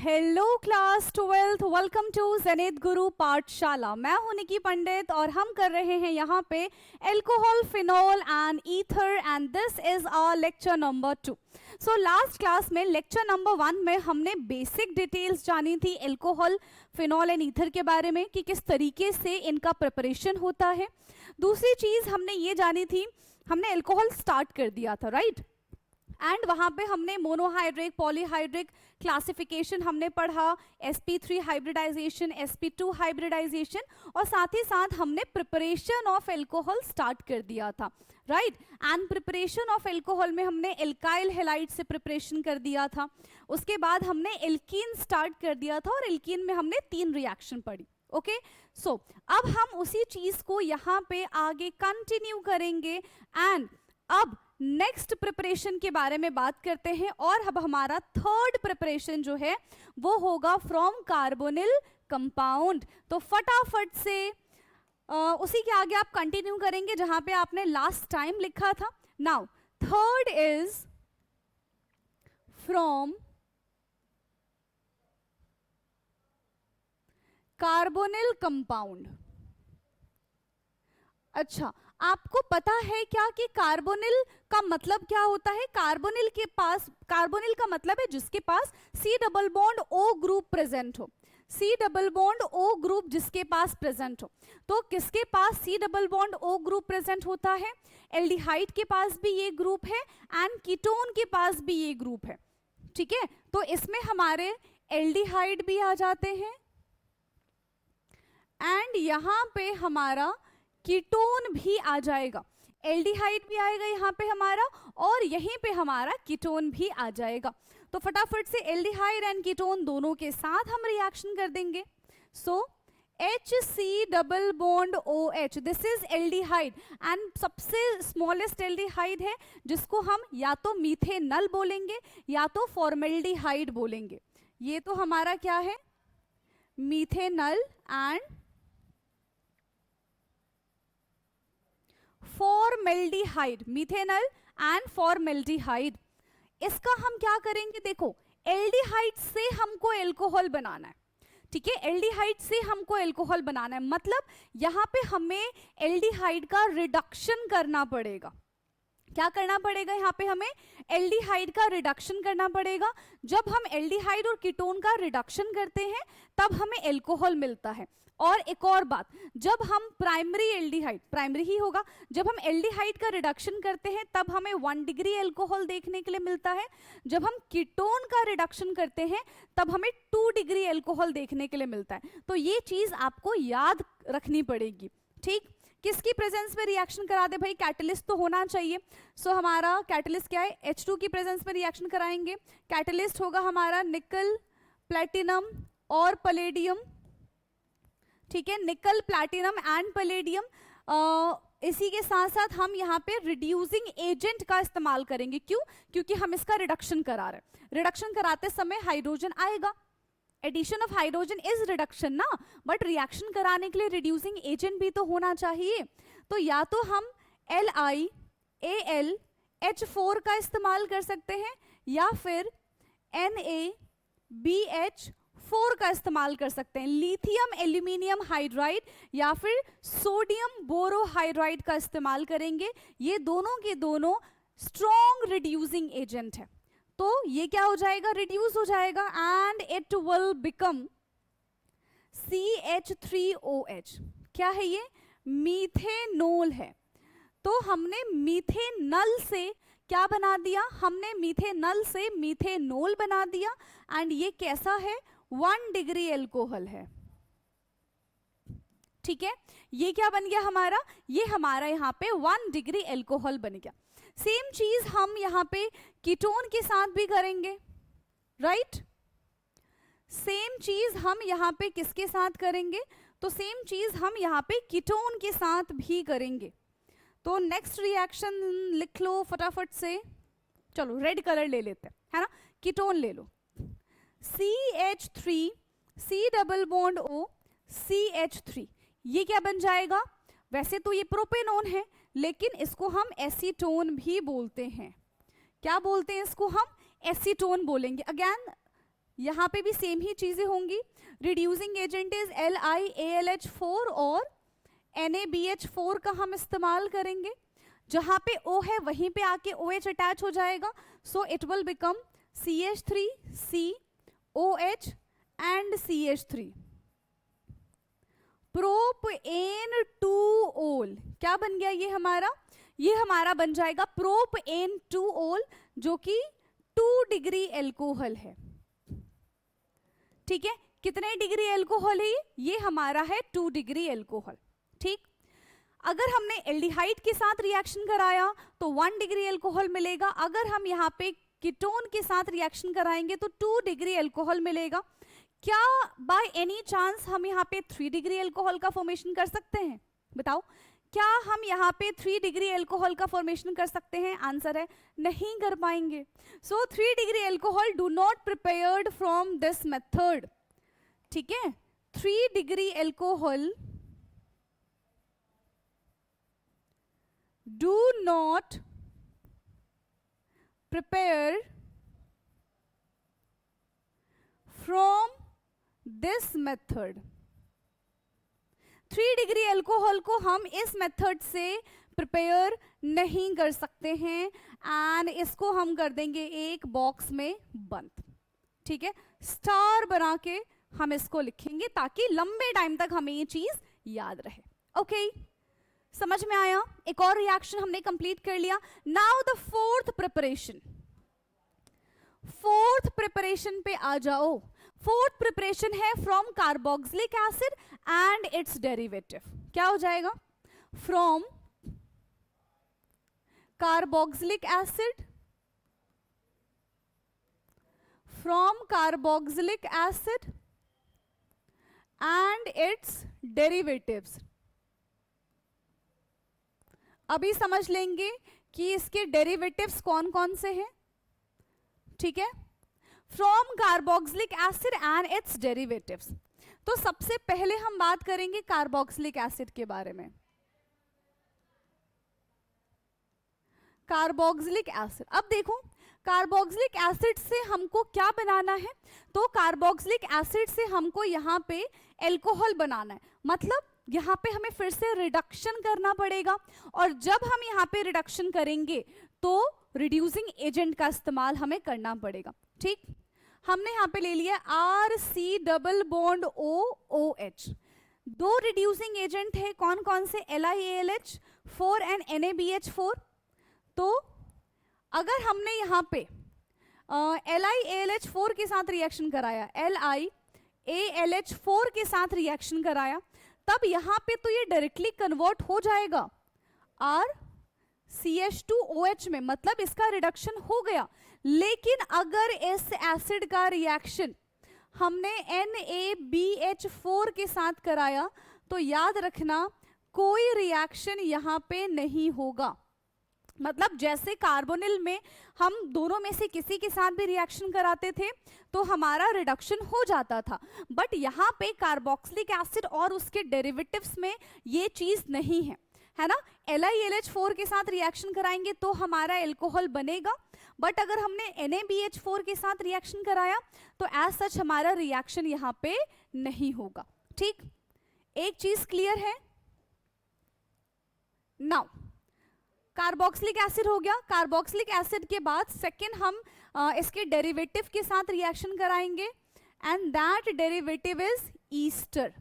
Hello class 12th, welcome to जनित गुरु पाठशाला। मैं हूं निकी पंडित और हम कर रहे हैं यहाँ पे alcohol, phenol and ether and this is our lecture number 2। So last class में लेक्चर नंबर 1 में हमने बेसिक डिटेल्स जानी थी अल्कोहल, फिनोल एंड ईथर के बारे में कि किस तरीके से इनका प्रिपरेशन होता है। दूसरी चीज हमने ये जानी थी, हमने अल्कोहल स्टार्ट कर दिया था, राइट? एंड वहाँ पे हमने मोनोहाइड्रिक, पॉलीहाइड्रिक क्लासिफिकेशन हमने पढ़ा, sp3 हाइब्रिडाइजेशन, sp2 हाइब्रिडाइजेशन, और साथ ही साथ हमने प्रिपरेशन ऑफ अल्कोहल स्टार्ट कर दिया था, right? And preparation of alcohol में हमने एल्काइल हैलाइड से प्रिपरेशन कर दिया था। उसके बाद हमने एल्कीन स्टार्ट कर दिया था और एल्कीन में हमने 3 रिएक्शन पढ़ी। ओके, सो अब हम उसी चीज को यहाँ पे आगे कंटिन्यू करेंगे एंड अब नेक्स्ट प्रिपरेशन के बारे में बात करते हैं। और अब हमारा थर्ड प्रिपरेशन जो है वो होगा फ्रॉम कार्बोनिल कंपाउंड। तो फटाफट से उसी के आगे आप कंटिन्यू करेंगे जहां पे आपने लास्ट टाइम लिखा था। Now third is from carbonyl compound. अच्छा, आपको पता है क्या कि कार्बोनिल का मतलब क्या होता है? कार्बोनिल के पास, कार्बोनिल का मतलब है जिसके पास C double bond O group present हो। C double bond O group जिसके पास प्रेजेंट हो। तो किसके पास C double bond O group present होता है? एल्डिहाइड के पास भी ये ग्रुप है एंड कीटोन के पास भी ये ग्रुप है। ठीक है, तो इसमें हमारे एल्डिहाइड भी आ जाते हैं एंड यहां पे हमारा कीटोन भी आ जाएगा। एल्डिहाइड भी आएगा यहाँ पे हमारा और यहीं पे हमारा कीटोन भी आ जाएगा। तो फटाफट से एल्डिहाइड एंड कीटोन दोनों के साथ हम रिएक्शन कर देंगे। सो HC double bond OH, this is aldehyde and सबसे स्मॉलेस्ट एल्डिहाइड है जिसको हम या तो मीथेनल बोलेंगे या तो फॉर्मेल्डिहाइड बोलेंगे। ये तो हमारा क्या है? Methanal and formaldehyde, methanal and formaldehyde. इसका हम क्या करेंगे? देखो, एल्डिहाइड से हमको अल्कोहल बनाना है, ठीक है? एल्डिहाइड से हमको अल्कोहल बनाना है, मतलब यहां पे हमें एल्डिहाइड का रिडक्शन करना पड़ेगा। क्या करना पड़ेगा? यहाँ पे हमें एल्डिहाइड का रिडक्शन करना पड़ेगा। जब हम एल्डिहाइड और कीटोन का रिडक्शन करते हैं तब हमें अल्कोहल मिलता है। और एक और बात, जब हम प्राइमरी एल्डिहाइड, प्राइमरी ही होगा, जब हम एल्डिहाइड का रिडक्शन करते हैं तब हमें 1 डिग्री अल्कोहल देखने के लिए मिलता है। जब हम कीटोन का रिडक्शन करते हैं तब हमें 2 डिग्री अल्कोहल देखने के लिए मिलता है। तो ये चीज आपको याद रखनी पड़ेगी, ठीक? किसकी प्रेजेंस में रिएक्शन करा दे भाई? कैटलिस्ट तो होना चाहिए। सो हमारा कैटलिस्ट क्या है? H2 की प्रेजेंस में रिएक्शन कराएंगे। कैटलिस्ट होगा हमारा निकल, प्लेटिनम और पलेडियम, ठीक है? निकल, प्लैटिनम एंड पलेडियम। इसी के साथ साथ हम यहाँ पे रिड्यूसिंग एजेंट का इस्तेमाल करेंगे। क्यों? क्योंकि हम इसका रिडक्शन करा रहे हैं। रिडक्शन कराते समय हाइड्रोजन आएगा, addition of hydrogen is reduction ना, बट रिएक्शन कराने के लिए रिड्यूसिंग एजेंट भी तो होना चाहिए। तो या तो हम LiAlH4 का इस्तेमाल कर सकते हैं या फिर NaBH4 का इस्तेमाल कर सकते हैं। लिथियम एल्यूमिनियम हाइड्राइड या फिर सोडियम बोरोहाइड्राइड का इस्तेमाल करेंगे। ये दोनों के दोनों स्ट्रॉन्ग रिड्यूसिंग एजेंट है। तो ये क्या हो जाएगा? रिड्यूस हो जाएगा and it will become CH3OH। क्या है ये? मीथेनोल है। तो हमने मीथेनल से क्या बना दिया? हमने मीथेनल से मीथेनोल बना दिया एंड ये कैसा है? 1 डिग्री अल्कोहल है, ठीक है? ये क्या बन गया हमारा? ये हमारा यहाँ पे 1 डिग्री अल्कोहल बन गया। सेम चीज हम यहाँ पे कीटोन के साथ भी करेंगे, राइट? सेम चीज हम यहाँ पे किसके साथ करेंगे? तो सेम चीज हम यहाँ पे कीटोन के साथ भी करेंगे। तो नेक्स्ट रिएक्शन लिख लो फटाफट से। चलो रेड कलर ले लेते हैं, है ना? कीटोन ले लो। CH3, C double bond O, CH3, ये क्या बन जाएगा? वैसे तो ये प्रोपेनोन है लेकिन इसको हम एसीटोन भी बोलते हैं। क्या बोलते हैं इसको? हम एसीटोन बोलेंगे। अगेन यहाँ पे भी सेम ही चीजें होंगी। रिड्यूसिंग एजेंट इज LiAlH4 और NaBH4 का हम इस्तेमाल करेंगे। जहां पे O है वहीं पे आके OH अटैच हो जाएगा, so it will become CH3 COH and CH3। प्रोपेन-2-ओल क्या बन गया ये हमारा बन जाएगा प्रोपेन-2-ओल, जो कि 2 डिग्री एल्कोहल है। ठीक है, कितने डिग्री एल्कोहल है ये हमारा है 2 डिग्री एल्कोहल। ठीक, अगर हमने एल्डिहाइड के साथ रिएक्शन कराया तो 1 डिग्री एल्कोहल मिलेगा। अगर हम यहाँ पे कीटोन के साथ रिएक्शन कराएंगे तो 2 डिग्री एल्कोहल मिलेगा। क्या बाय एनी चांस हम यहाँ पे 3 डिग्री एल्कोहल का फॉर्मेशन कर सकते हैं? बताओ, क्या हम यहाँ पे 3 डिग्री एल्कोहल का फॉर्मेशन कर सकते हैं? आंसर है नहीं कर पाएंगे। सो 3 degree alcohol do not prepared from this method. ठीक है, 3 degree alcohol do not prepare from this method। 3 degree alcohol को हम इस मेथड से प्रिपेयर नहीं कर सकते हैं एंड इसको हम कर देंगे एक बॉक्स में बंद। ठीक है, स्टार बना के हम इसको लिखेंगे ताकि लंबे टाइम तक हमें ये चीज याद रहे। ओके, समझ में आया? एक और रिएक्शन हमने कंप्लीट कर लिया। नाउ द फोर्थ प्रिपरेशन पे आ जाओ। फोर्थ प्रिपरेशन है from carboxylic acid and its derivative. क्या हो जाएगा? From carboxylic acid and it's derivatives. अभी समझ लेंगे कि इसके डेरिवेटिव्स कौन कौन से हैं। ठीक है, from carboxylic acid and it's derivatives. तो सबसे पहले हम बात करेंगे कार्बोक्सिलिक एसिड के बारे में। कार्बोक्सिलिक एसिड, अब देखो कार्बोक्सिलिक एसिड से हमको क्या बनाना है? तो कार्बोक्सिलिक एसिड से हमको यहाँ पे एल्कोहल बनाना है। मतलब यहाँ पे हमें फिर से रिडक्शन करना पड़ेगा, और जब हम यहाँ पे रिडक्शन करेंगे तो रिड्यूसिंग एजेंट का इस्तेमाल हमें करना पड़ेगा। ठीक, हमने यहाँ पे ले लिया RC double bond OOH। 2 reducing agent है, कौन कौन से? LiAlH4 and NaBH4। तो अगर हमने यहाँ पे LiAlH4 के साथ रिएक्शन कराया, LiAlH4 के साथ रिएक्शन कराया, तब यहां पे तो ये डायरेक्टली कन्वर्ट हो जाएगा RCH2OH में, मतलब इसका रिडक्शन हो गया। लेकिन अगर इस एसिड का रिएक्शन हमने NaBH4 के साथ कराया तो याद रखना कोई रिएक्शन यहां पे नहीं होगा। मतलब जैसे कार्बोनिल में हम दोनों में से किसी के साथ भी रिएक्शन कराते थे तो हमारा रिडक्शन हो जाता था, बट यहाँ पे कार्बोक्सिलिक एसिड और उसके डेरिवेटिव्स में ये चीज नहीं है, है ना। LiAlH4 के साथ रिएक्शन कराएंगे तो हमारा एल्कोहल बनेगा, बट अगर हमने NaBH4 के साथ रिएक्शन कराया तो एज सच हमारा रिएक्शन यहाँ पे नहीं होगा। ठीक, एक चीज क्लियर है? नाउ कार्बोक्सिलिक एसिड हो गया। कार्बोक्सिलिक एसिड के बाद सेकेंड हम इसके डेरिवेटिव के साथ रिएक्शन कराएंगे and that derivative is Easter.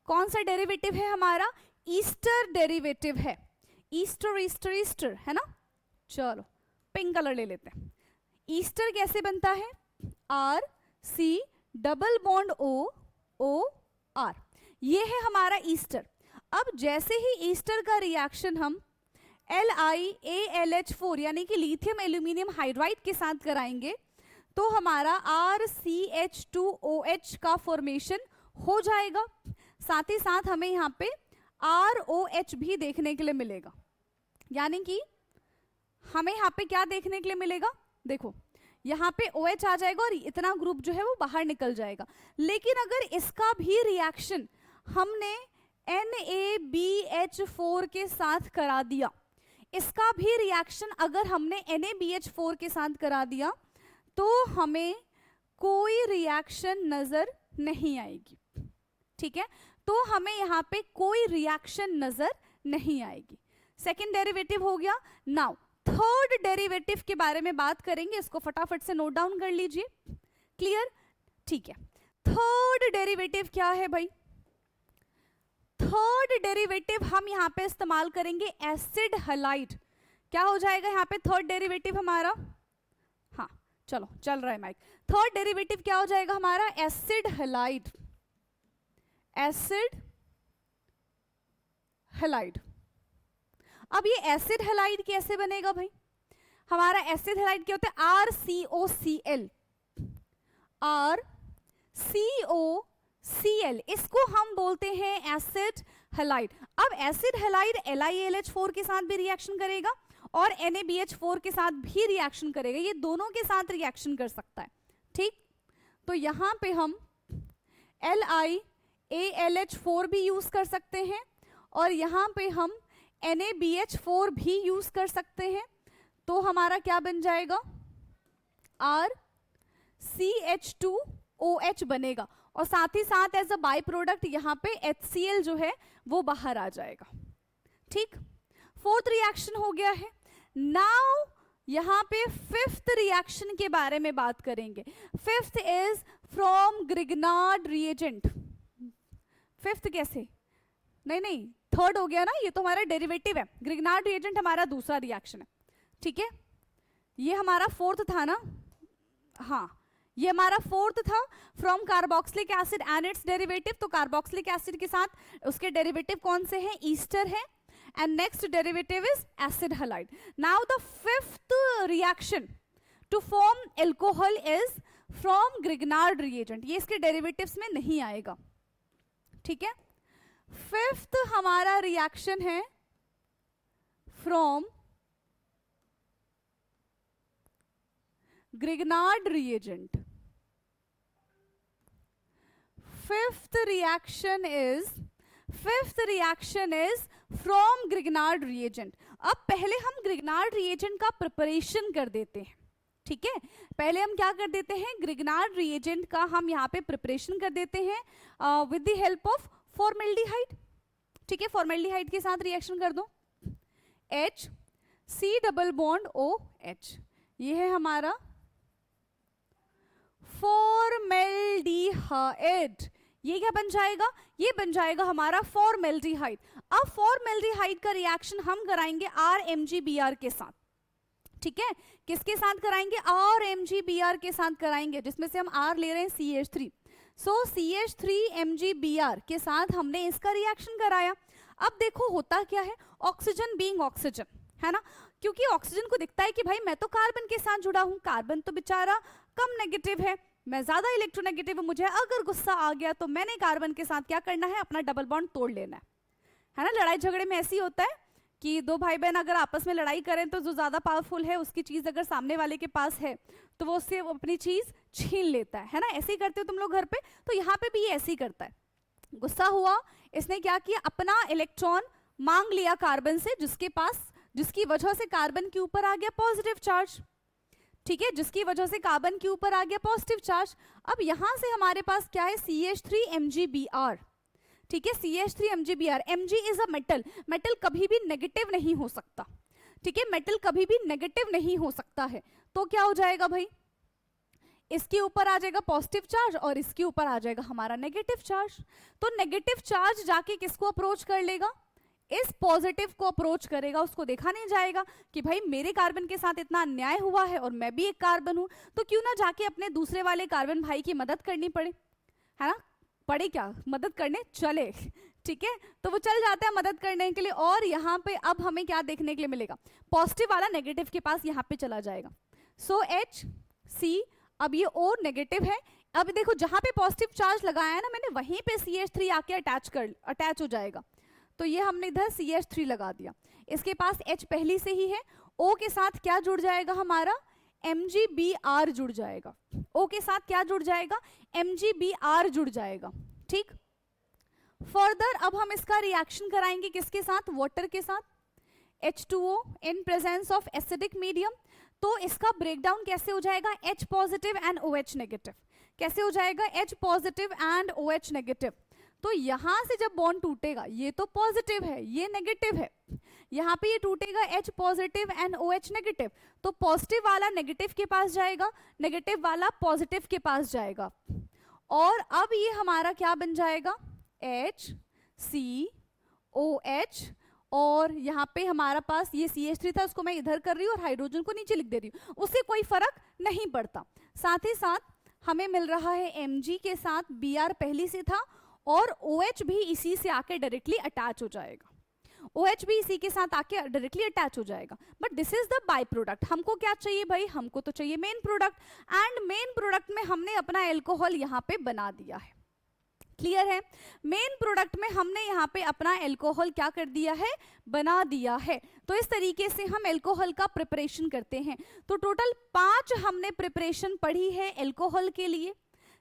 कौन सा डेरिवेटिव है हमारा? ईस्टर डेरिवेटिव है। ईस्टर ईस्टर ईस्टर है ना। चलो पिंक कलर ले लेते हैं। ईस्टर कैसे बनता है? RC डबल बॉन्ड OR, ये है हमारा ईस्टर। अब जैसे ही ईस्टर का रिएक्शन हम LiAlH4 यानी कि लिथियम एल्यूमिनियम हाइड्राइड के साथ कराएंगे तो हमारा RCH2OH का फॉर्मेशन हो जाएगा। साथ ही साथ हमें यहाँ पे ROH भी देखने के लिए मिलेगा, यानी कि हमें यहाँ पे क्या देखने के लिए मिलेगा? देखो यहाँ पे OH आ जाएगा और इतना ग्रुप जो है वो बाहर निकल जाएगा। लेकिन अगर इसका भी रिएक्शन हमने NaBH4 के साथ करा दिया, इसका भी रिएक्शन अगर हमने NaBH4 के साथ करा दिया तो हमें कोई रिएक्शन नजर नहीं आएगी, ठीक है, तो हमें यहाँ पे कोई रिएक्शन नजर नहीं आएगी। सेकेंड डेरिवेटिव हो गया। नाउ थर्ड डेरिवेटिव के बारे में बात करेंगे, इसको फटाफट से नोट डाउन कर लीजिए। क्लियर, ठीक है। थर्ड डेरिवेटिव क्या है भाई? थर्ड डेरिवेटिव हम यहाँ पे इस्तेमाल करेंगे एसिड हैलाइड। क्या हो जाएगा यहाँ पे थर्ड डेरिवेटिव हमारा? हाँ चलो चल रहा है माइक। थर्ड डेरिवेटिव क्या हो जाएगा हमारा? Acid halide. Acid halide. अब ये एसिड हैलाइड कैसे बनेगा भाई? हमारा एसिड हैलाइड क्या होता है? RCOCl। RCOCl, इसको हम बोलते हैं एसिड हैलाइड। अब एसिड हैलाइड LiAlH4 के साथ भी रिएक्शन करेगा और NaBH4 के साथ भी रिएक्शन करेगा, ये दोनों के साथ रिएक्शन कर सकता है, ठीक। तो यहां पे हम LiAlH4 भी यूज कर सकते हैं और यहां पे हम NaBH4 भी यूज कर सकते हैं। तो हमारा क्या बन जाएगा? RCH2OH बनेगा और साथ ही साथ एज अ बाई प्रोडक्ट यहाँ पे HCl जो है वो बाहर आ जाएगा, ठीक। फोर्थ रिएक्शन हो गया है। नाउ यहाँ पे फिफ्थ रिएक्शन के बारे में बात करेंगे। Fifth is from Grignard reagent. Fifth कैसे? नहीं थर्ड हो गया ना, ये तो हमारा डेरिवेटिव है। ग्रिग्नार्ड रिएजेंट हमारा दूसरा रिएक्शन है, ठीक है। ये हमारा फोर्थ था ना, हाँ ये हमारा फोर्थ था। From carboxylic acid and its derivative, तो कार्बोक्सिलिक एसिड के साथ उसके डेरिवेटिव कौन से हैं? ईस्टर है। And next derivative is acid halide. Now the fifth reaction to form alcohol is from Grignard reagent. ये इसके डेरिवेटिव्स में नहीं आएगा, ठीक है। फिफ्थ हमारा रिएक्शन है from Grignard reagent. Fifth reaction is from Grignard reagent. अब पहले हम ग्रिग्नार्ड रिएजेंट का प्रिपरेशन कर देते हैं, ठीक है। पहले हम क्या कर देते हैं? ग्रिग्नार्ड रिएजेंट का हम यहाँ पे प्रिपरेशन कर देते हैं with the help of formaldehyde, ठीक है। फॉर्मेल्डिहाइड के साथ रिएक्शन कर दो, HC डबल बॉन्ड OH, ये है हमारा फॉर्मेल्डिहाइड। ये क्या बन जाएगा? ये बन जाएगा हमारा फॉर्मेल्डिहाइड। अब फॉर्मेल्डिहाइड का रिएक्शन हम कराएंगे RMgBr के साथ, ठीक है। किसके साथ कराएंगे? RMgBr के साथ कराएंगे, जिसमें से हम R ले रहे हैं CH3। सो CH3MgBr के साथ हमने इसका रिएक्शन कराया। अब देखो होता क्या है, ऑक्सीजन बीइंग ऑक्सीजन, है ना, क्योंकि ऑक्सीजन को दिखता है कि भाई मैं तो कार्बन के साथ जुड़ा हूं, कार्बन तो बेचारा कम नेगेटिव है, मैं ज्यादा इलेक्ट्रोनेगेटिव हूं, मुझे अगर गुस्सा आ गया तो मैंने कार्बन के साथ क्या करना है? अपना डबल बॉन्ड तोड़ लेना है ना। लड़ाई झगड़े में ऐसी होता है कि दो भाई बहन अगर आपस में लड़ाई करें तो जो ज्यादा पावरफुल है उसकी चीज अगर सामने वाले के पास है तो वो उससे अपनी चीज छीन लेता है ना। ऐसे ही करते हो तुम लोग घर पे, तो यहाँ पे भी ये ऐसे ही करता है। गुस्सा हुआ, इसने क्या किया? अपना इलेक्ट्रॉन मांग लिया कार्बन से, जिसकी वजह से कार्बन के ऊपर आ गया पॉजिटिव चार्ज, ठीक है, जिसकी वजह से कार्बन के ऊपर आ गया पॉजिटिव चार्ज। अब यहां से हमारे पास क्या है? CH3MgBr, ठीक है, CH3MgBr। Mg is a metal, metal कभी भी नेगेटिव नहीं हो सकता, ठीक है, मेटल कभी भी नेगेटिव नहीं हो सकता है। तो क्या हो जाएगा भाई? इसके ऊपर आ जाएगा पॉजिटिव चार्ज और इसके ऊपर आ जाएगा हमारा नेगेटिव चार्ज। तो नेगेटिव चार्ज जाके किसको अप्रोच कर लेगा? इस पॉजिटिव को अप्रोच करेगा। उसको देखा नहीं जाएगा कि भाई मेरे कार्बन के साथ इतना अन्याय हुआ है और मैं भी एक कार्बन हूं, तो क्यों ना जाके अपने दूसरे वाले कार्बन भाई की मदद करनी पड़े, है ना। पड़े क्या, मदद करने चले, ठीक है। तो वो चल जाता है मदद करने के लिए। और यहाँ पे अब हमें क्या देखने के लिए मिलेगा? पॉजिटिव वाला नेगेटिव के पास यहाँ पे चला जाएगा। सो HC, अब ये O नेगेटिव है। अब देखो जहां पे पॉजिटिव चार्ज लगाया है ना मैंने, वहीं पे CH3 आके अटैच हो जाएगा। तो ये हमने इधर CH3 लगा दिया, इसके पास H पहली से ही है। O के साथ क्या जुड़ जाएगा हमारा? MgBr जुड़ जाएगा। O के साथ क्या जुड़ जाएगा? MgBr जुड़ जाएगा, ठीक। फर्दर अब हम इसका रिएक्शन कराएंगे किसके साथ? वाटर के साथ, H2O in presence of acidic medium. तो इसका ब्रेकडाउन कैसे हो जाएगा? H positive and OH negative. कैसे हो जाएगा, H positive and OH negative. तो यहां से जब बॉन्ड टूटेगा, ये तो पॉजिटिव है, ये नेगेटिव है, यहाँ पे ये टूटेगा H positive and OH negative, तो पॉजिटिव वाला नेगेटिव के पास जाएगा, नेगेटिव वाला पॉजिटिव के पास जाएगा, और अब ये हमारा क्या बन जाएगा, HCOH, और यहाँ पे हमारा पास ये CH3 था, उसको मैं इधर कर रही हूँ और हाइड्रोजन को नीचे लिख दे रही हूँ, उससे कोई फर्क नहीं पड़ता। साथ ही साथ हमें मिल रहा है Mg के साथ Br पहले से था, और OH भी इसी से आके डायरेक्टली अटैच हो जाएगा, OH भी इसी के साथ आके डायरेक्टली अटैच हो जाएगा। But this is the by product. हमको क्या चाहिए भाई, हमको तो चाहिए main product, and main product में हमने अपना एल्कोहल यहाँ पे बना दिया है। क्लियर है, मेन प्रोडक्ट में हमने यहाँ पे अपना एल्कोहल क्या कर दिया है, बना दिया है। तो इस तरीके से हम एल्कोहल का प्रिपरेशन करते हैं। तो टोटल 5 हमने प्रिपरेशन पढ़ी है एल्कोहल के लिए,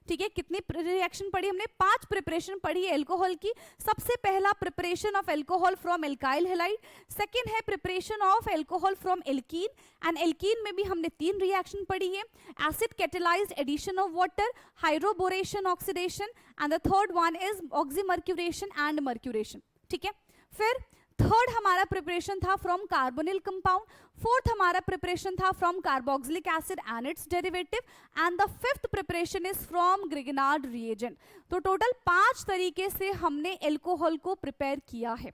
ठीक है। कितनी रिएक्शन पढ़ी हमने, 5 प्रिपरेशन पढ़ी है एल्कोहल की। सबसे पहला preparation of alcohol from alkyl halide, second है preparation of alcohol from alkene, and alkene में भी हमने 3 रिएक्शन पढ़ी है, acid catalysed addition of water, hydroboration oxidation, and the third one is oxymercuration and mercuration, ठीक है। फिर थर्ड हमारा प्रिपरेशन था फ्रॉम कार्बोनिल कंपाउंड, फोर्थ हमारा प्रिपरेशन था from carboxylic acid and its derivative, and the fifth preparation is from Grignard reagent. तो total 5 तरीके से हमने एल्कोहल को प्रिपेयर किया है,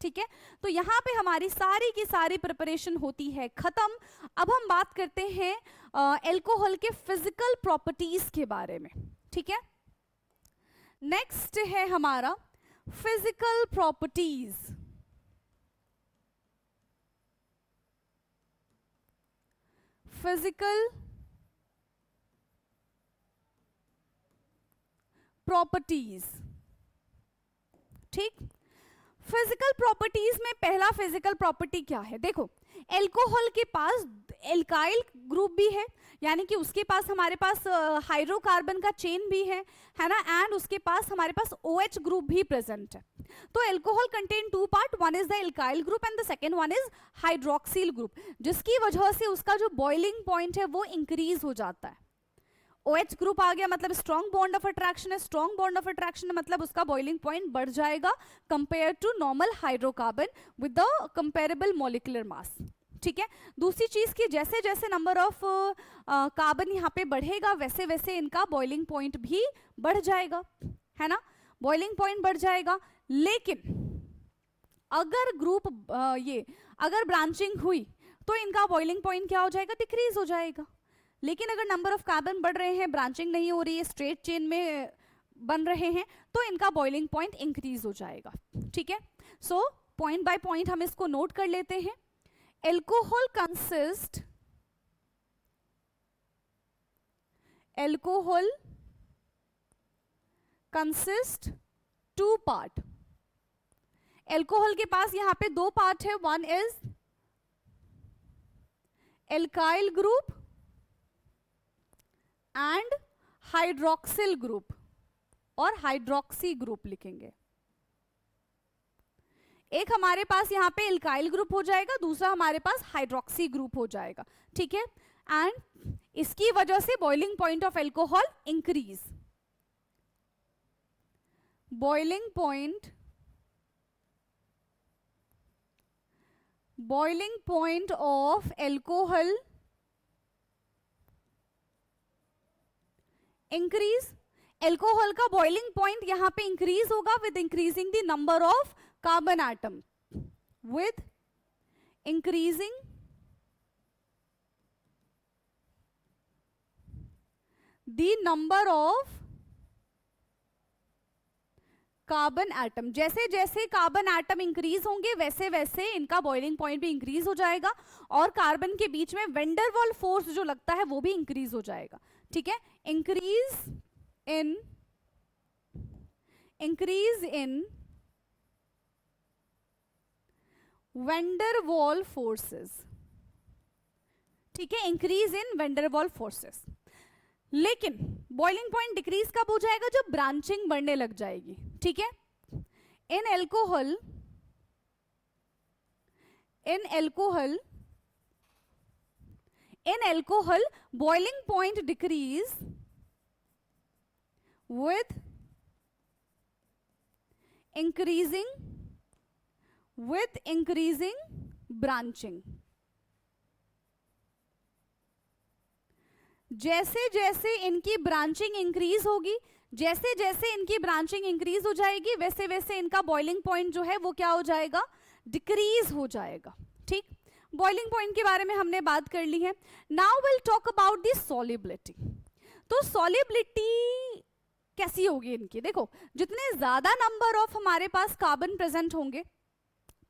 ठीक है। तो यहाँ पे हमारी सारी की सारी प्रिपरेशन होती है खत्म। अब हम बात करते हैं एल्कोहल के फिजिकल प्रॉपर्टीज के बारे में, ठीक है। नेक्स्ट है हमारा फिजिकल प्रॉपर्टीज। फिजिकल प्रॉपर्टीज, ठीक। फिजिकल प्रॉपर्टीज में पहला फिजिकल प्रॉपर्टी क्या है, देखो एल्कोहल के पास एल्काइल ग्रुप भी है, यानी कि उसके पास हमारे पास हाइड्रोकार्बन का चेन भी है ना, एंड उसके पास हमारे पास OH ग्रुप भी प्रेजेंट है। तो alcohol contain 2 part, one is the alkyl group and the second one is hydroxyl group, जिसकी वजह से उसका जो बॉइलिंग पॉइंट है वो इंक्रीज हो जाता है। OH ग्रुप आ गया मतलब स्ट्रॉन्ग बॉन्ड ऑफ अट्रैक्शन है, स्ट्रॉन्ग बॉन्ड ऑफ अट्रैक्शन मतलब उसका बॉइलिंग पॉइंट बढ़ जाएगा compare to normal hydrocarbon with the comparable molecular mass, ठीक है। दूसरी चीज की जैसे जैसे नंबर ऑफ कार्बन यहाँ पे बढ़ेगा वैसे वैसे इनका बॉइलिंग पॉइंट भी बढ़ जाएगा, है ना, बॉइलिंग पॉइंट बढ़ जाएगा। लेकिन अगर ग्रुप अगर ब्रांचिंग हुई तो इनका बॉइलिंग पॉइंट क्या हो जाएगा, डिक्रीज हो जाएगा। लेकिन अगर नंबर ऑफ कार्बन बढ़ रहे हैं, ब्रांचिंग नहीं हो रही है, स्ट्रेट चेन में बन रहे हैं, तो इनका बॉइलिंग पॉइंट इंक्रीज हो जाएगा, ठीक है। सो पॉइंट बाय पॉइंट हम इसको नोट कर लेते हैं। Alcohol consist 2 part. एल्कोहल के पास यहां पे 2 पार्ट है, one is alkyl group and hydroxyl group, और हाइड्रोक्सी ग्रुप लिखेंगे। एक हमारे पास यहां पे एल्काइल ग्रुप हो जाएगा, दूसरा हमारे पास हाइड्रोक्सी ग्रुप हो जाएगा, ठीक है। एंड इसकी वजह से boiling point of alcohol increase, boiling point of alcohol increase. Alcohol का बॉइलिंग पॉइंट यहां पे इंक्रीज होगा with increasing the number of carbon atom, with increasing the number of carbon atom. जैसे जैसे कार्बन एटम इंक्रीज होंगे वैसे वैसे इनका बॉइलिंग पॉइंट भी इंक्रीज हो जाएगा, और कार्बन के बीच में वेंडरवॉल फोर्स जो लगता है वो भी इंक्रीज हो जाएगा, ठीक है। इंक्रीज इन वेंडरवॉल फोर्सेस, ठीक है, इंक्रीज इन वेंडरवॉल फोर्सेस। लेकिन बॉइलिंग पॉइंट डिक्रीज कब हो जाएगा, जब ब्रांचिंग बढ़ने लग जाएगी, ठीक है। In alcohol boiling point decrease with increasing branching. जैसे जैसे इनकी ब्रांचिंग इंक्रीज होगी, जैसे जैसे इनकी ब्रांचिंग इंक्रीज हो जाएगी, वैसे वैसे इनका बॉइलिंग पॉइंट जो है वो क्या हो जाएगा, डिक्रीज हो जाएगा. ठीक, बॉइलिंग पॉइंट के बारे में हमने बात कर ली है. Now will talk about the solubility. तो सॉल्युबिलिटी कैसी होगी इनकी? देखो, जितने ज्यादा नंबर ऑफ हमारे पास कार्बन प्रेजेंट होंगे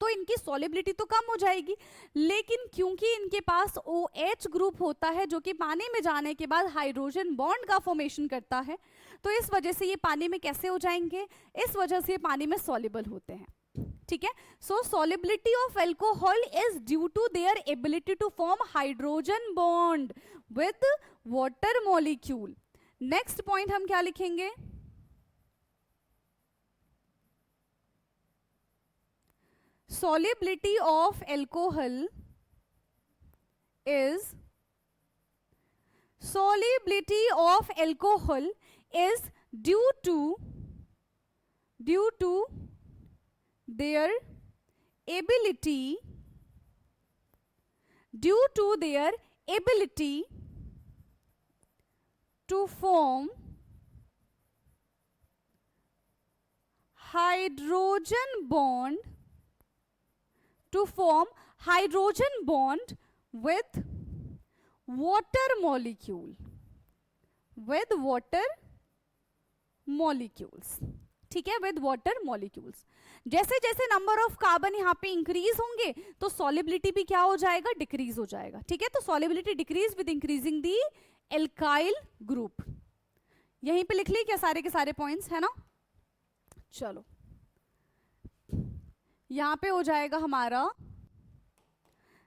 तो इनकी सॉल्युबिलिटी तो कम हो जाएगी, लेकिन क्योंकि इनके पास OH ग्रुप होता है जो कि पानी में जाने के बाद हाइड्रोजन बॉन्ड का फॉर्मेशन करता है, तो इस वजह से ये पानी में कैसे हो जाएंगे, इस वजह से ये पानी में सॉल्युबल होते हैं. ठीक है, so solubility of alcohol is due to their ability to form hydrogen bond with water molecule. Next point हम क्या लिखेंगे, solubility of alcohol is due to their ability to form hydrogen bond with water molecules. ठीक है, with water molecules. जैसे जैसे number of carbon यहाँ पे increase होंगे तो सॉल्युबिलिटी भी क्या हो जाएगा, डिक्रीज हो जाएगा. ठीक है, तो solubility decrease with increasing the alkyl group. यहीं पे लिख ली क्या सारे के सारे पॉइंट्स, है ना? चलो, यहां पे हो जाएगा हमारा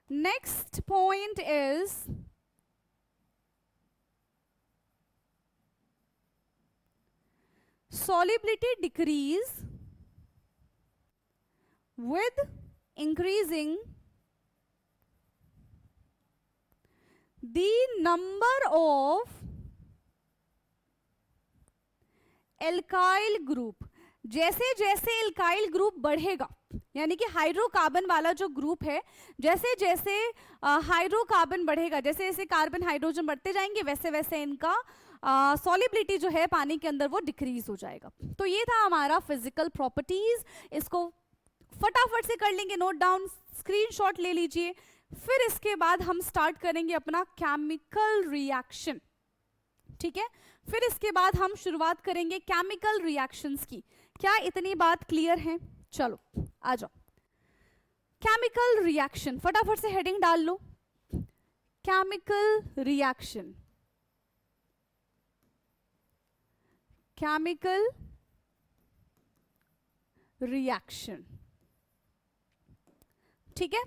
next point is solubility decrease with increasing the number of alkyl group. जैसे जैसे एल्काइल ग्रुप बढ़ेगा, यानी कि हाइड्रोकार्बन वाला जो ग्रुप है, जैसे जैसे हाइड्रोकार्बन बढ़ेगा, जैसे जैसे कार्बन हाइड्रोजन बढ़ते जाएंगे, वैसे वैसे इनका सॉल्युबिलिटी जो है पानी के अंदर वो डिक्रीज हो जाएगा. तो ये था हमारा फिजिकल प्रॉपर्टीज. इसको फटाफट से कर लेंगे नोट डाउन, स्क्रीनशॉट ले लीजिए. फिर इसके बाद हम स्टार्ट करेंगे अपना केमिकल रिएक्शन. ठीक है, फिर इसके बाद हम शुरुआत करेंगे केमिकल रिएक्शंस की. क्या इतनी बात क्लियर है? चलो आ जाओ. केमिकल रिएक्शन, फटाफट से हेडिंग डाल लो, केमिकल रिएक्शन. Chemical reaction. ठीक है,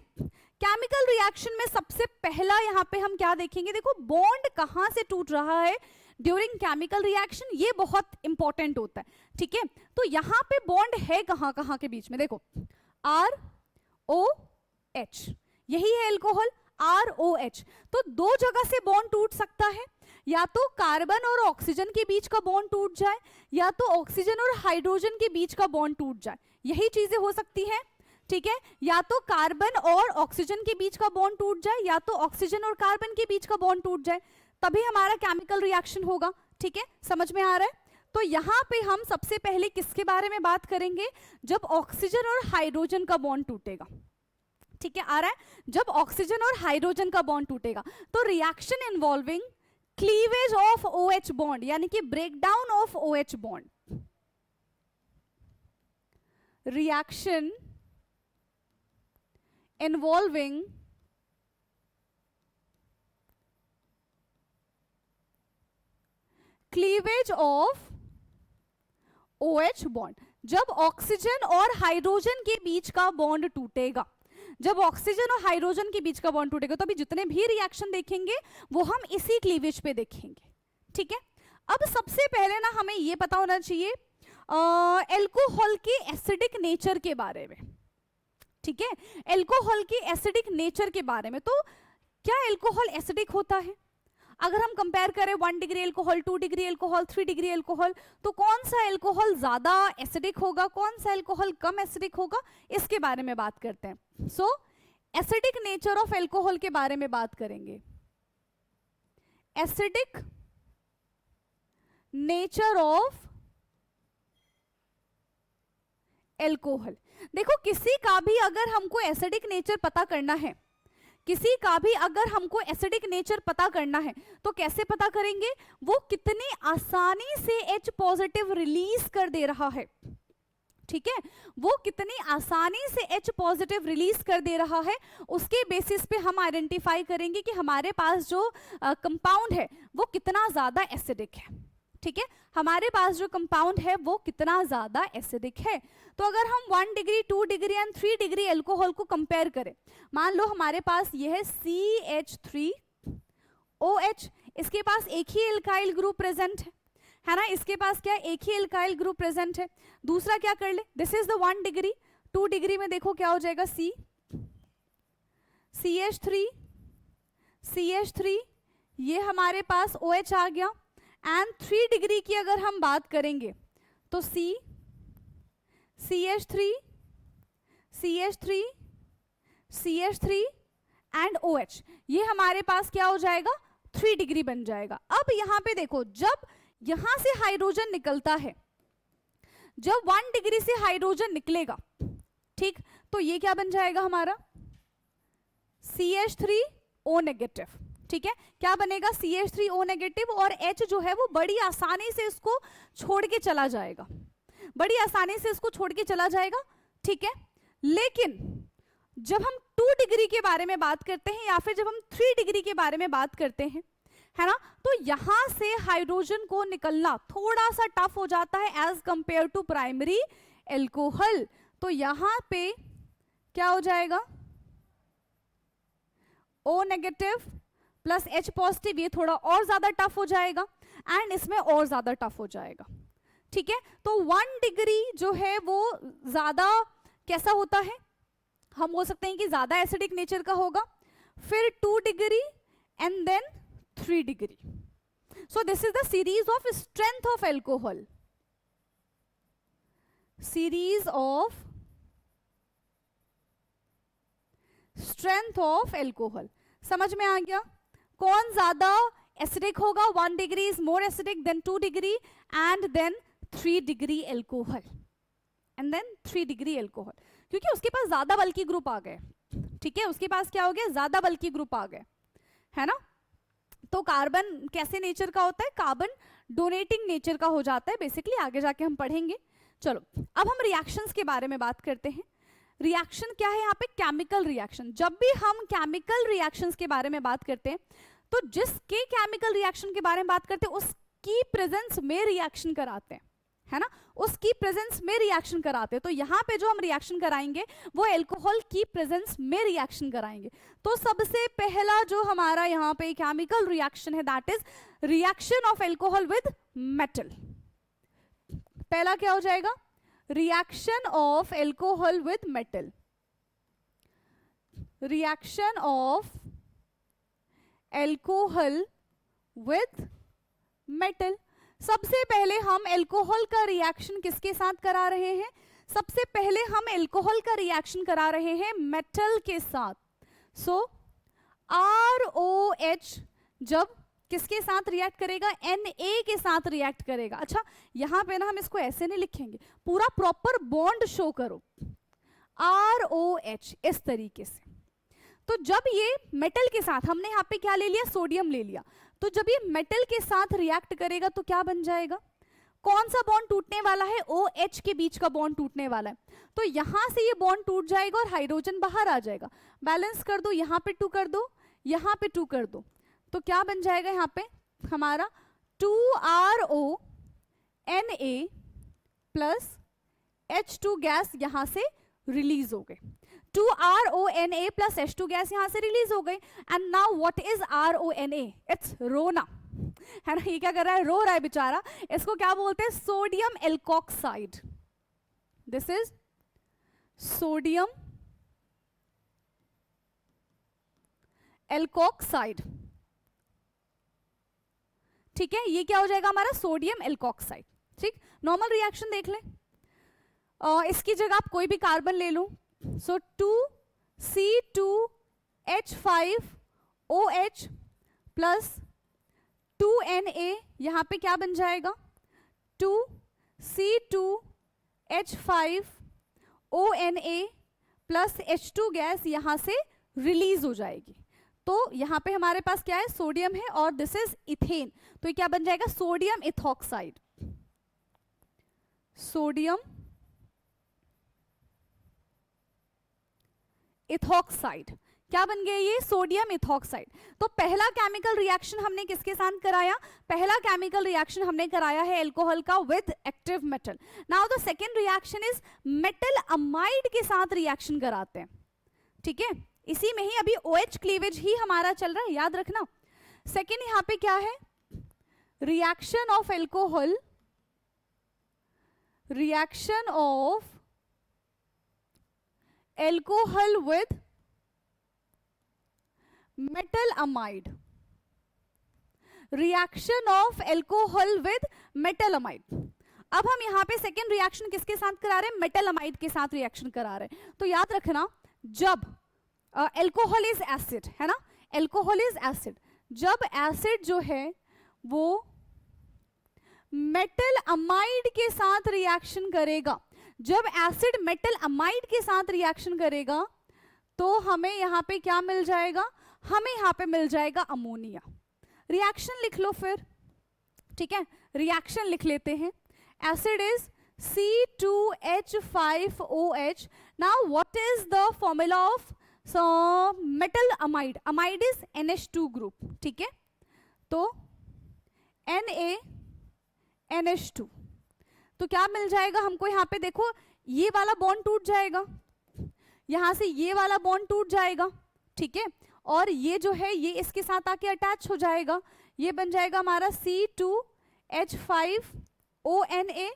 केमिकल रिएक्शन में सबसे पहला यहां पे हम क्या देखेंगे, देखो बॉन्ड कहां से टूट रहा है ड्यूरिंग केमिकल रिएक्शन, ये बहुत इंपॉर्टेंट होता है. ठीक है, तो यहां पे बॉन्ड है कहां कहां के बीच में, देखो ROH, यही है एल्कोहल ROH. तो दो जगह से बॉन्ड टूट सकता है, या तो कार्बन और ऑक्सीजन के बीच का बॉन्ड टूट जाए, या तो ऑक्सीजन और हाइड्रोजन के बीच का बॉन्ड टूट जाए, यही चीजें हो सकती हैं. ठीक है, या तो कार्बन और ऑक्सीजन के बीच का बॉन्ड टूट जाए, या तो ऑक्सीजन और कार्बन के बीच का बॉन्ड टूट जाए, तभी हमारा केमिकल रिएक्शन होगा. ठीक है, समझ में आ रहा है? तो यहां पे हम सबसे पहले किसके बारे में बात करेंगे, जब ऑक्सीजन और हाइड्रोजन का बॉन्ड टूटेगा. ठीक है, आ रहा है? जब ऑक्सीजन और हाइड्रोजन का बॉन्ड टूटेगा तो reaction involving cleavage of OH bond, यानी कि breakdown of OH bond. Reaction involving cleavage of OH bond. जब ऑक्सीजन और हाइड्रोजन के बीच का बॉन्ड टूटेगा, जब ऑक्सीजन और हाइड्रोजन के बीच का बॉन्ड टूटेगा, तो अभी जितने भी रिएक्शन देखेंगे वो हम इसी क्लीवेज पे देखेंगे. ठीक है, अब सबसे पहले ना हमें ये पता होना चाहिए एल्कोहल के एसिडिक नेचर के बारे में. ठीक है, एल्कोहल के एसिडिक नेचर के बारे में. तो क्या एल्कोहल एसिडिक होता है? अगर हम कंपेयर करें 1 degree alcohol, 2 degree alcohol, 3 degree alcohol, तो कौन सा एल्कोहल ज्यादा एसिडिक होगा, कौन सा एल्कोहल कम एसिडिक होगा, इसके बारे में बात करते हैं. So acidic nature of alcohol के बारे में बात करेंगे. Acidic nature of alcohol. देखो किसी का भी अगर हमको एसिडिक नेचर पता करना है, किसी का भी अगर हमको एसिडिक नेचर पता करना है तो कैसे पता करेंगे, वो कितनी आसानी से H पॉजिटिव रिलीज कर दे रहा है. ठीक है, वो कितनी आसानी से H पॉजिटिव रिलीज कर दे रहा है, उसके बेसिस पे हम आइडेंटिफाई करेंगे कि हमारे पास जो कंपाउंड है वो कितना ज्यादा एसिडिक है. ठीक है, हमारे पास जो कंपाउंड है वो कितना ज्यादा एसिडिक है. तो अगर हम 1 degree, 2 degree and 3 degree alcohol को कंपेयर करें, मान लो हमारे पास यह है CH3OH, इसके पास एक ही एल्काइल ग्रुप प्रेजेंट है ना, इसके पास क्या एक ही एल्काइल ग्रुप प्रेजेंट है. दूसरा क्या कर ले, this is the 1 degree, 2 degree में देखो क्या हो जाएगा, CH3, ये हमारे पास OH आ गया. एंड 3 डिग्री की अगर हम बात करेंगे तो CH3 एंड OH, ये हमारे पास क्या हो जाएगा, 3 डिग्री बन जाएगा. अब यहां पे देखो, जब यहां से हाइड्रोजन निकलता है, जब 1 डिग्री से हाइड्रोजन निकलेगा, ठीक, तो ये क्या बन जाएगा हमारा CH3O नेगेटिव. ठीक है, क्या बनेगा, CH3O नेगेटिव, और H जो है वो बड़ी आसानी से इसको छोड़ के चला जाएगा, बड़ी आसानी से इसको छोड़ के चला जाएगा. ठीक है, लेकिन जब हम 2 डिग्री के बारे में बात करते हैं या फिर जब हम 3 डिग्री के बारे में बात करते हैं, है ना, तो यहां से हाइड्रोजन को निकलना थोड़ा सा टफ हो जाता है as compare to primary alcohol. तो यहां पे क्या हो जाएगा, O negative plus H positive, ये थोड़ा और ज्यादा टफ हो जाएगा एंड इसमें और ज्यादा टफ हो जाएगा. ठीक है, तो 1 डिग्री जो है वो ज्यादा कैसा होता है, हम बोल सकते हैं कि ज्यादा एसिडिक नेचर का होगा. फिर 2 degree and then 3 degree. So this is the series of strength of alcohol, series of strength of alcohol. समझ में आ गया, कौन ज्यादा एसिडिक होगा, 1 degree is more acidic than 2 degree and then 3 degree alcohol, and then 3 degree alcohol, क्योंकि उसके पास ज्यादा बल्कि ग्रुप आ गए. ठीक है, उसके पास क्या हो गया, ज्यादा बल्कि ग्रुप आ गए, है ना. तो कार्बन कैसे नेचर का होता है, कार्बन डोनेटिंग नेचर का हो जाता है बेसिकली, आगे जाके हम पढ़ेंगे. चलो अब हम रिएक्शंस के बारे में बात करते हैं. रिएक्शन क्या है यहाँ पे, केमिकल रिएक्शन. जब भी हम केमिकल रिएक्शंस के बारे में बात करते हैं तो जिसके केमिकल रिएक्शन के बारे में बात करते हैं उसकी प्रेजेंस में रिएक्शन कराते हैं, है ना, उसकी प्रेजेंस में रिएक्शन कराते हैं. तो यहाँ पे जो हम रिएक्शन कराएंगे वो एल्कोहल की प्रेजेंस में रिएक्शन कराएंगे. तो सबसे पहला जो हमारा यहाँ पे केमिकल रिएक्शन है that is reaction of alcohol with metal. पहला क्या हो जाएगा, reaction of alcohol with metal, reaction of alcohol with metal. सबसे पहले हम एल्कोहल का रिएक्शन किसके साथ करा रहे हैं, सबसे पहले हम एल्कोहल का रिएक्शन करा रहे हैं मेटल के साथ. सो ROH जब किसके साथ रिएक्ट करेगा, Na के साथ रिएक्ट करेगा. अच्छा यहां पे ना हम इसको ऐसे नहीं लिखेंगे, पूरा प्रॉपर बॉन्ड शो करो, ROH इस तरीके से. तो जब ये मेटल के साथ, हमने यहाँ पे क्या ले लिया, सोडियम ले लिया, तो जब ये मेटल के साथ रिएक्ट करेगा तो क्या बन जाएगा, कौन सा बॉन्ड टूटने वाला है, OH के बीच का बॉन्ड टूटने वाला है. तो यहां से ये बॉन्ड टूट जाएगा और हाइड्रोजन बाहर आ जाएगा. बैलेंस कर दो, यहाँ पे 2 कर दो, यहाँ पे 2 कर दो, तो क्या बन जाएगा यहाँ पे हमारा 2RONA प्लस H2 गैस यहां से रिलीज हो गए. 2RONA प्लस H2 गैस यहां से रिलीज हो गई. And now what is RONA, it's रोना, है ना. ये क्या कर रहा है, रो रहा है बेचारा. इसको क्या बोलते हैं, sodium alkoxide. This is sodium alkoxide. ठीक है, ये क्या हो जाएगा हमारा सोडियम एल्कोक्साइड। ठीक, नॉर्मल रिएक्शन देख लें, इसकी जगह आप कोई भी कार्बन ले लो, सो 2C2H5OH प्लस 2Na, यहां पे क्या बन जाएगा 2C2H5ONa प्लस H2 गैस यहां से रिलीज हो जाएगी। तो यहां पे हमारे पास क्या है, सोडियम है और दिस इज इथेन, तो ये क्या बन जाएगा सोडियम इथॉक्साइड। सोडियम इथॉक्साइड क्या बन गया ये, सोडियम इथॉक्साइड। तो पहला केमिकल रिएक्शन हमने किसके साथ कराया, पहला केमिकल रिएक्शन हमने कराया है अल्कोहल का with active metal. Now the second reaction is metal amide के साथ रिएक्शन कराते हैं। ठीक है, इसी में ही अभी OH क्लीवेज ही हमारा चल रहा है, याद रखना। सेकेंड यहां पे क्या है, reaction of alcohol, reaction of alcohol with metal amide, reaction of alcohol with metal amide. अब हम यहां पे सेकेंड रिएक्शन किसके साथ करा रहे हैं, मेटल अमाइड के साथ रिएक्शन करा रहे हैं। तो याद रखना, जब एल्कोहल इज एसिड है ना, एल्कोहल इज एसिड, जब एसिड जो है वो मेटल अमाइड के साथ रिएक्शन करेगा, जब एसिड मेटल अमाइड के साथ रिएक्शन करेगा तो हमें यहां पे क्या मिल जाएगा, हमें यहां पे मिल जाएगा अमोनिया। रिएक्शन लिख लो फिर, ठीक है, रिएक्शन लिख लेते हैं। Acid is C2H5OH। Now what is the formula of metal amide, amide is NH2 group. ठीक है, तो NaNH2, तो क्या मिल जाएगा हमको, यहां पे देखो ये वाला बॉन्ड टूट जाएगा, यहां से ये वाला बॉन्ड टूट जाएगा। ठीक है, और ये जो है ये इसके साथ आके अटैच हो जाएगा, ये बन जाएगा हमारा C2H5ONa,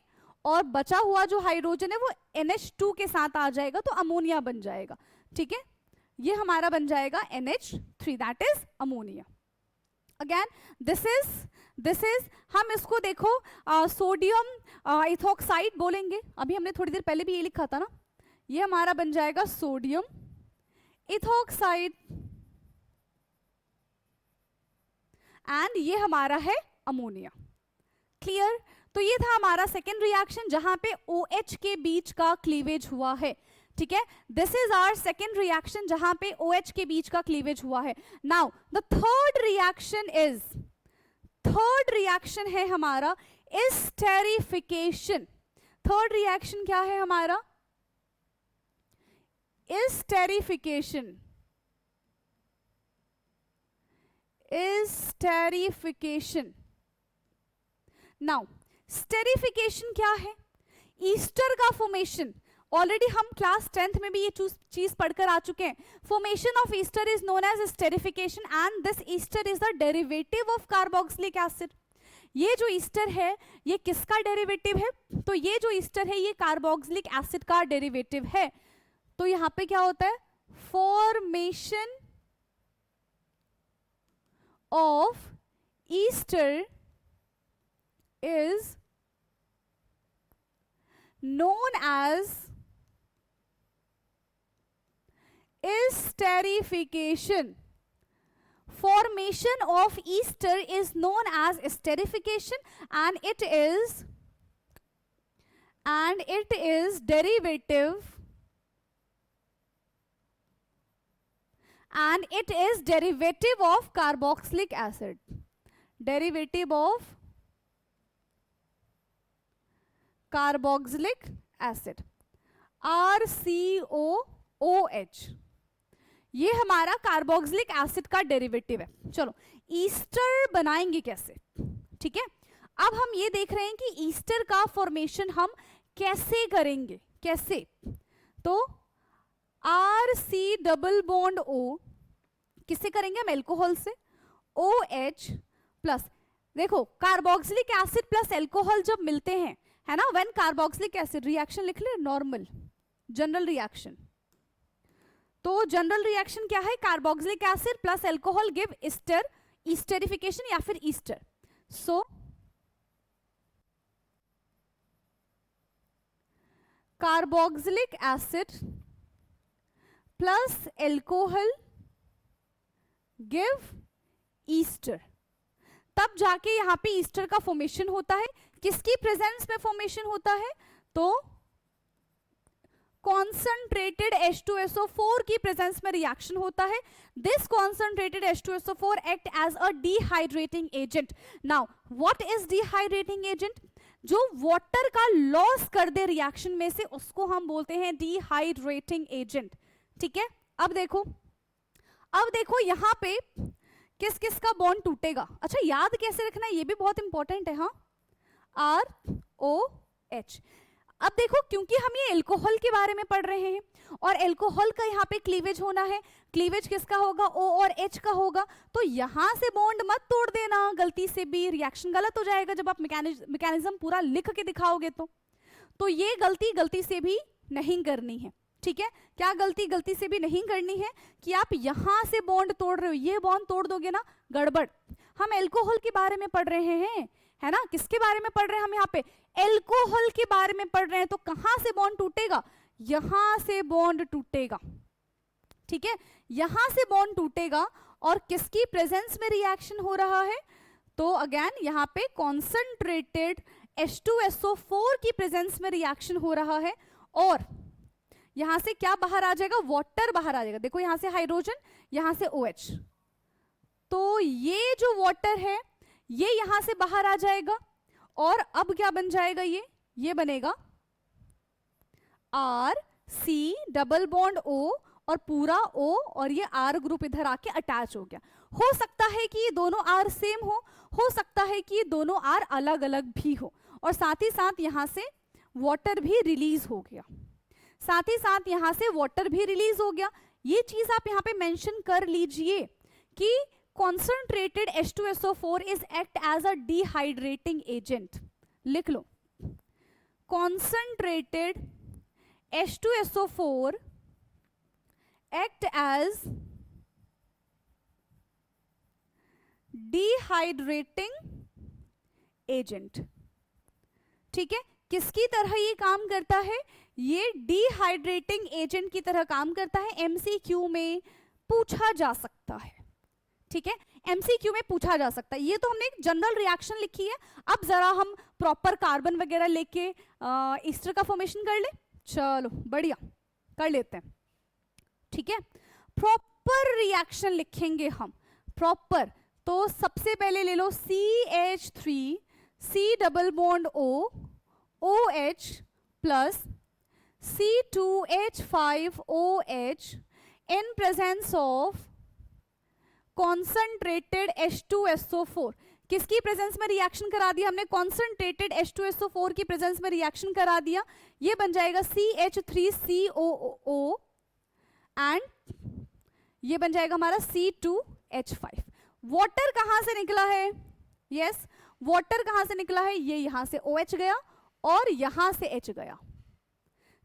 और बचा हुआ जो हाइड्रोजन है वो NH2 के साथ आ जाएगा तो अमोनिया बन जाएगा। ठीक है, ये हमारा बन जाएगा NH3, that is ammonia. Again this is हम इसको देखो सोडियम इथॉक्साइड बोलेंगे, अभी हमने थोड़ी देर पहले भी ये लिखा था ना, ये हमारा बन जाएगा सोडियम इथॉक्साइड एंड ये हमारा है अमोनिया। क्लियर, तो ये था हमारा सेकेंड रिएक्शन जहां पे OH के बीच का क्लीवेज हुआ है। ठीक है, this is our second reaction जहां पे OH के बीच का क्लीवेज हुआ है। नाउ द थर्ड रिएक्शन है हमारा एस्टेरिफिकेशन। थर्ड रिएक्शन क्या है हमारा, एस्टेरिफिकेशन। एस्टेरिफिकेशन, नाउ स्टेरिफिकेशन क्या है, ईस्टर का फॉर्मेशन। ऑलरेडी हम क्लास 10th में भी ये चीज पढ़कर आ चुके हैं। Formation of ester is known as esterification and this ester is the derivative of carboxylic acid. ये जो ईस्टर है ये किसका डेरिवेटिव है, तो ये जो ईस्टर है ये कार्बोक्सिलिक एसिड का डेरिवेटिव है। तो यहां पे क्या होता है, formation of ester is known as esterification. Formation of ester is known as esterification and it is derivative of carboxylic acid. Derivative of carboxylic acid RCOOH, ये हमारा कार्बोक्सिलिक एसिड का डेरिवेटिव है। चलो ईस्टर बनाएंगे कैसे, ठीक है, अब हम ये देख रहे हैं कि ईस्टर का फॉर्मेशन हम कैसे करेंगे, कैसे, तो RC डबल बॉन्ड O किससे करेंगे हम, एल्कोहल से, OH प्लस, देखो कार्बोक्सिलिक एसिड प्लस एल्कोहल जब मिलते हैं है ना, व्हेन कार्बोक्सिलिक एसिड, रिएक्शन लिख ले नॉर्मल, जनरल रिएक्शन। तो जनरल रिएक्शन क्या है, carboxylic acid plus alcohol give ester, esterification या फिर ester. So carboxylic acid plus alcohol give ester. तब जाके यहां पे ईस्टर का फॉर्मेशन होता है। किसकी प्रेजेंस में फॉर्मेशन होता है? तो कॉन्सेंट्रेटेड H2SO4 की प्रेजेंस में रिएक्शन होता है। This concentrated H2SO4 act as a dehydrating agent. Now what is dehydrating agent? जो वाटर का लॉस कर दे रिएक्शन में से, उसको हम बोलते हैं डिहाइड्रेटिंग एजेंट। ठीक है, अब देखो यहां पे किस किस का बॉन्ड टूटेगा। अच्छा, याद कैसे रखना है ये भी बहुत इंपॉर्टेंट है। हाँ, ROH। अब देखो, क्योंकि हम ये एल्कोहल के बारे में पढ़ रहे हैं और एल्कोहल का यहाँ पे क्लीवेज होना है, क्लीवेज किसका होगा? O और H का होगा। तो यहां से बॉन्ड मत तोड़ देना गलती से भी, रिएक्शन गलत हो जाएगा जब आप मैकेनिज्म पूरा लिख के दिखाओगे तो ये गलती से भी नहीं करनी है। ठीक है, क्या गलती से भी नहीं करनी है कि आप यहां से बॉन्ड तोड़ रहे हो, ये बॉन्ड तोड़ दोगे ना, गड़बड़। हम एल्कोहल के बारे में पढ़ रहे हैं, है ना? किसके बारे में पढ़ रहे हैं हम? यहाँ पे एल्कोहल के बारे में पढ़ रहे हैं। तो कहां से बॉन्ड टूटेगा? यहां से बॉन्ड टूटेगा। ठीक है, यहां से बॉन्ड टूटेगा और किसकी प्रेजेंस में रिएक्शन हो रहा है? तो अगेन यहाँ पे कॉन्सेंट्रेटेड H2SO4 की प्रेजेंस में रिएक्शन हो रहा है और यहां से क्या बाहर आ जाएगा? वाटर बाहर आ जाएगा। देखो, यहां से हाइड्रोजन, यहां से OH। तो ये जो वाटर है ये यहां से बाहर आ जाएगा और अब क्या बन जाएगा? ये बनेगा RC डबल बॉन्ड O और पूरा O और ये R ग्रुप इधर आके अटैच हो गया। हो सकता है कि ये दोनों R सेम हो सकता है कि ये दोनों R अलग अलग भी हो, और साथ ही साथ यहां से वाटर भी रिलीज हो गया, साथ ही साथ यहां से वाटर भी रिलीज हो गया। ये चीज आप यहां पे मेंशन कर लीजिए कि concentrated H2SO4 is act as a dehydrating agent। लिख लो, concentrated H2SO4 act as dehydrating agent। ठीक है, किसकी तरह ये काम करता है? ये डिहाइड्रेटिंग एजेंट की तरह काम करता है। एमसीक्यू में पूछा जा सकता है। ठीक है, एमसीक्यू में पूछा जा सकता है। ये तो हमने एक जनरल रिएक्शन लिखी है। अब जरा हम प्रॉपर कार्बन वगैरह लेके ईस्टर का फॉर्मेशन कर ले। चलो बढ़िया, कर लेते हैं। ठीक है, प्रॉपर रिएक्शन लिखेंगे हम, प्रॉपर। तो सबसे पहले ले लो CH3 C double bond O OH plus C2H5OH in presence of concentrated H2SO4। किसकी प्रेजेंस में रिएक्शन करा दिया हमने? कॉन्सेंट्रेटेड H2SO4 की प्रेजेंस में रिएक्शन करा दिया। ये बन जाएगा CH3COO एंड ये बन जाएगा हमारा C2H5। वाटर कहां से निकला है? यस, वाटर कहां से निकला है? ये यहां से OH गया और यहां से H गया।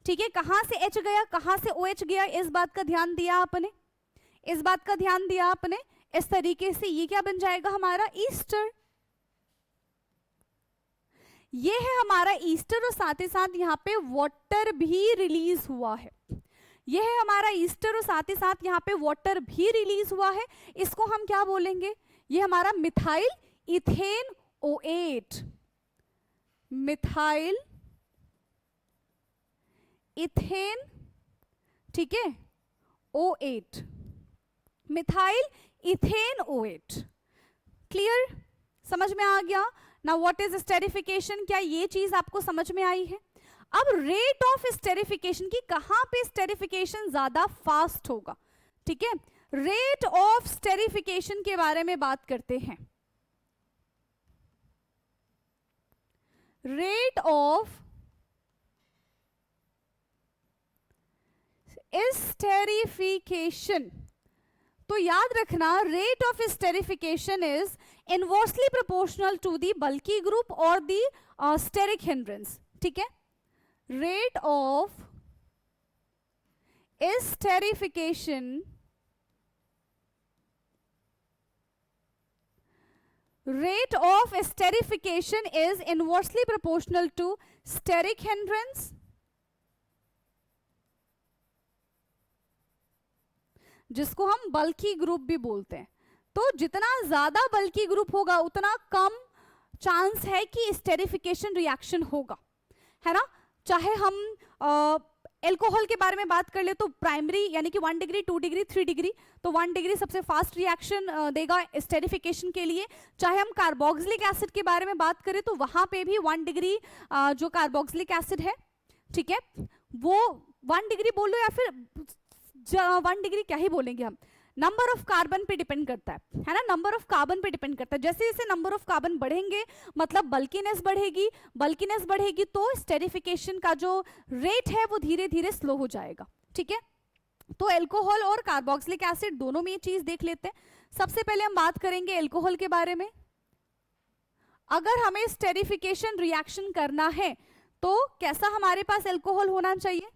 ठीक है, कहां से H गया, कहां से OH गया, इस बात का ध्यान दिया आपने, इस बात का ध्यान दिया आपने। इस तरीके से ये क्या बन जाएगा हमारा? ईस्टर। ये है हमारा ईस्टर और साथ ही साथ यहाँ पे वाटर भी रिलीज हुआ है। ये है हमारा ईस्टर और साथ ही साथ यहाँ पे वाटर भी रिलीज हुआ है। इसको हम क्या बोलेंगे? ये हमारा methyl ethane O8, methyl ethane, ठीक है, O8, methyl ethane O8। Clear, समझ में आ गया ना? What is esterification? क्या ये चीज आपको समझ में आई है? अब रेट ऑफ स्टेरिफिकेशन की, कहां पे स्टेरिफिकेशन ज्यादा फास्ट होगा? ठीक है, रेट ऑफ स्टेरिफिकेशन के बारे में बात करते हैं। रेट ऑफ स्टेरिफिकेशन, तो याद रखना rate of esterification is inversely proportional to the bulky group और द स्टेरिक हिंड्रेंस। ठीक है, rate of esterification, rate of esterification is inversely proportional to steric hindrance. जिसको हम बल्की ग्रुप भी बोलते हैं। तो जितना ज्यादा बल्की ग्रुप होगा उतना कम चांस है कि स्टेरिफिकेशन रिएक्शन होगा, है ना। चाहे हम एल्कोहल के बारे में बात कर ले तो प्राइमरी यानी कि 1 डिग्री, 2 डिग्री, 3 डिग्री, तो 1 डिग्री सबसे फास्ट रिएक्शन देगा स्टेरिफिकेशन के लिए। चाहे हम कार्बोक्सिलिक एसिड के बारे में बात करें तो वहां पे भी 1 डिग्री जो कार्बोक्सिलिक एसिड है, ठीक है, वो 1 डिग्री बोलो या फिर 1 डिग्री क्या ही बोलेंगे हम, नंबर ऑफ कार्बन पे डिपेंड करता है ना, नंबर ऑफ कार्बन पे डिपेंड करता है। जैसे जैसे नंबर ऑफ कार्बन बढ़ेंगे मतलब बल्कीनेस बढ़ेगी, बल्कीनेस बढ़ेगी तो स्टेरिफिकेशन का जो रेट है वो धीरे धीरे स्लो हो जाएगा, ठीक है। तो एल्कोहल और कार्बोक्सिलिक एसिड दोनों में ये चीज देख लेते हैं। सबसे पहले हम बात करेंगे एल्कोहल के बारे में। अगर हमें स्टेरिफिकेशन रिएक्शन करना है तो कैसा हमारे पास एल्कोहल होना चाहिए,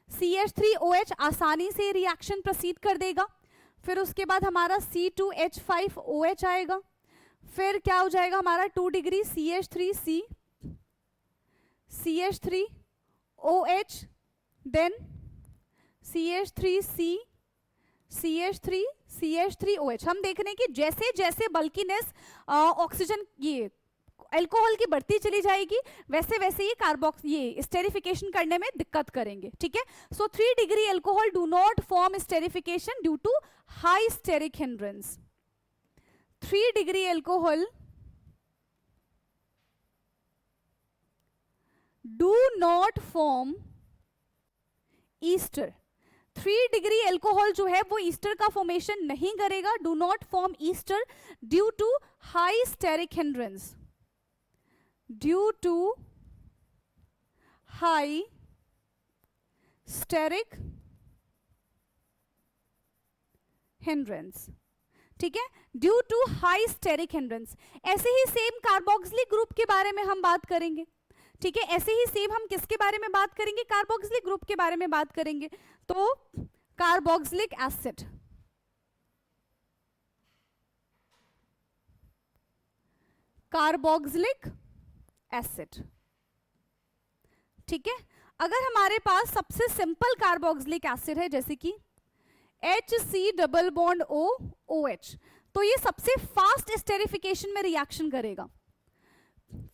CH3OH आसानी से रिएक्शन प्रोसीड कर देगा। फिर उसके बाद हमारा C2H5OH आएगा, फिर क्या हो जाएगा हमारा 2 degree CH3C, CH3OH, then CH3C, CH3, CH3OH। हम देख रहे हैं कि जैसे जैसे बल्कीनेस ऑक्सीजन ये एल्कोहल की बढ़ती चली जाएगी वैसे वैसे ये स्टेरिफिकेशन करने में दिक्कत करेंगे, ठीक है। So 3 degree alcohol do not form esterification due to high steric hindrance. 3 degree alcohol do not form ester. 3 degree alcohol जो है वो ईस्टर का फॉर्मेशन नहीं करेगा, do not form ester due to high steric hindrance, due to high steric hindrance, ठीक है, due to high steric hindrance. ऐसे ही सेम कार्बोक्सिलिक ग्रुप के बारे में हम बात करेंगे, ठीक है। ऐसे ही सेम हम किसके बारे में बात करेंगे, कार्बोक्सिलिक ग्रुप के बारे में बात करेंगे। तो कार्बोक्सिलिक एसिड, कार्बोक्सिलिक एसिड, ठीक है। अगर हमारे पास सबसे सिंपल कार्बोक्सिलिक एसिड है जैसे कि HC+OH, तो ये सबसे फास्ट स्टेरिफिकेशन में रिएक्शन करेगा।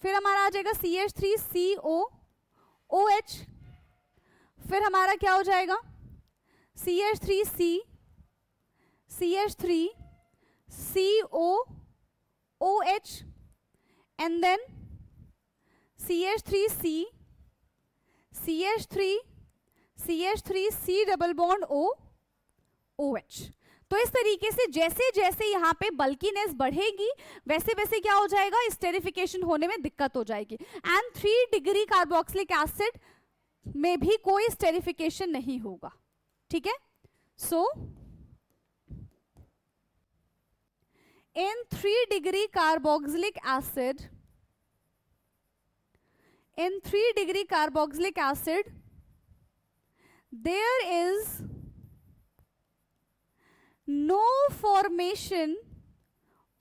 फिर हमारा आ जाएगा CH3COOH, फिर हमारा क्या हो जाएगा CH3C, CH3COOH, and then CH3C, CH3, CH3C+OH। तो इस तरीके से जैसे जैसे यहाँ पे बल्कीनेस बढ़ेगी वैसे वैसे क्या हो जाएगा, स्टेरिफिकेशन होने में दिक्कत हो जाएगी। एंड 3 डिग्री कार्बोक्सिलिक एसिड में भी कोई स्टेरिफिकेशन नहीं होगा, ठीक है। सो इन 3 degree carboxylic acid, in 3 degree carboxylic acid there is no formation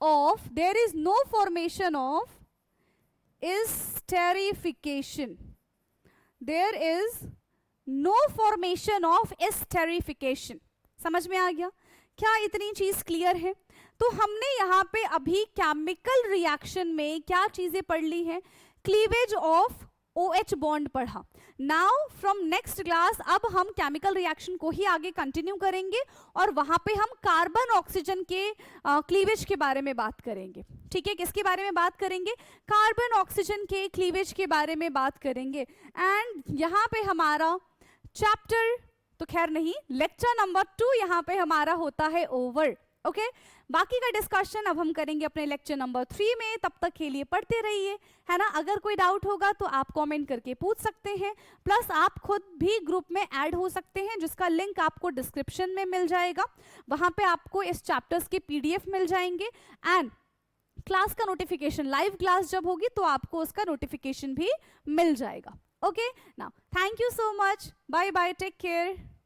of esterification. There is no formation of esterification. समझ में आ गया क्या, इतनी चीज क्लियर है। तो हमने यहाँ पे अभी केमिकल रिएक्शन में क्या चीजें पढ़ ली हैं, क्लीवेज ऑफ OH बॉन्ड पढ़ा। नाउ फ्रॉम नेक्स्ट क्लास अब हम केमिकल रिएक्शन को ही आगे कंटिन्यू करेंगे और वहां पे हम कार्बन ऑक्सीजन के क्लीवेज के बारे में बात करेंगे, ठीक है। किसके बारे में बात करेंगे, कार्बन ऑक्सीजन के क्लीवेज के बारे में बात करेंगे। एंड यहाँ पे हमारा चैप्टर तो खैर नहीं, लेक्चर नंबर 2 यहाँ पे हमारा होता है ओवर, ओके। बाकी का डिस्कशन अब हम करेंगे अपने लेक्चर नंबर 3 में। तब तक के लिए पढ़ते रहिए, है ना। अगर कोई डाउट होगा तो आप कमेंट करके पूछ सकते हैं, प्लस आप खुद भी ग्रुप में ऐड हो सकते हैं जिसका लिंक आपको डिस्क्रिप्शन में मिल जाएगा। वहां पे आपको इस चैप्टर्स के PDF मिल जाएंगे एंड क्लास का नोटिफिकेशन, लाइव क्लास जब होगी तो आपको उसका नोटिफिकेशन भी मिल जाएगा, okay. Now thank you so much, bye bye, take care.